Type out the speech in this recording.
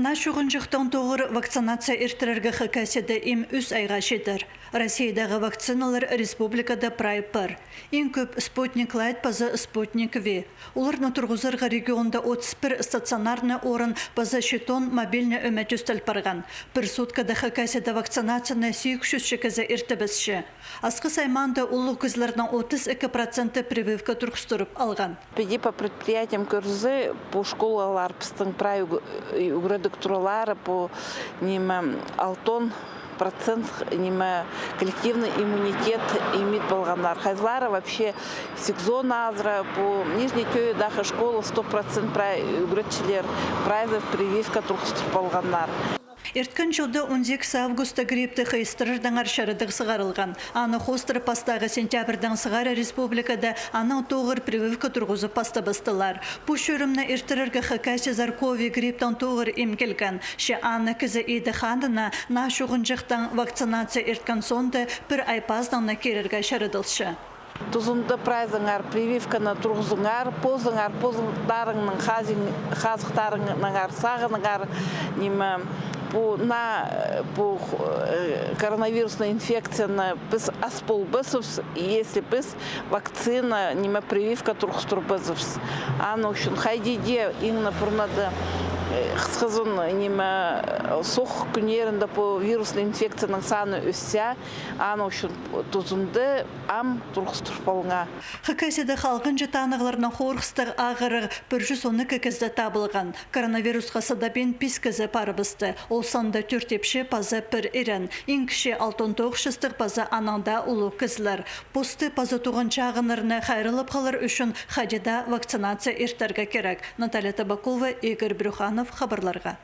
Нашуғын жықтан тоғыр вакцинация ертерерге қақаседі им үс айға шедір. Россиядағы вакциналар республикада прайпыр. Ең көп Спутник Лайт базы Спутник Ви. Оларны тұрғызырға регионда 31 стационарны орын базы Шетон мобильны өмет үстіл парған. Бір суткада қақаседі вакцинацияны 800 ертібізші. Асқы сайманда ұлы күзлерінің 32% прививка тұрғыстырып алған. Педи по предприятиям Кырзы, по школалар, докторлары по ним алтон процент ним коллективный иммунитет имеет болгандар. Хайзлара вообще секзона азра по нижней тёе даха школа 100% угречилер прайзов прививка турхстыр болгандар. Ерткін жылды 12 августа грипті қайыстырырдан аршарыдық сығарылған. Аны хостыр пастағы сентябрдан сығары республикада аның тоғыр прививка тұрғызы паста бастылар. Бұ шөрімні ерттіріргі қақасы заркови гриптан тоғыр емкелген. Ше аны кізі еді қандына на шуғын жықтан вакцинация ерткін сонды бір айпаздаңна керерге шарыдылшы. Тузунда прайзыңар, прививканы тұрғызыңар, позыңдарыңның қазықтарыңыңар, сағыныңар, по коронавирусной инфекции біз аспол бысывс, если біз вакцина, прививка тұрғыстыр бысывс. Аны үшін хайдеде иңна пұрнады қысқызын соқ күнерінде по вирусной инфекцияның саны өссе, аны үшін тұзынды ам тұрғыстыр болыңа. Хакасида халқын жетанығыларына қорқыстық ағыры 112 кізді табылған. Коронавирусқа садабен пис кізі парыбысты. Ол санда түртепші пазы бір ерін. Ең кіші 69 пазы анаңда ұлы кізлер. Посты пазы туған чағынырыны қайрылып қалыр үшін хадида вакцинация ертерге керек. Наталья Табакова, Игорь Брюханов хабарларға.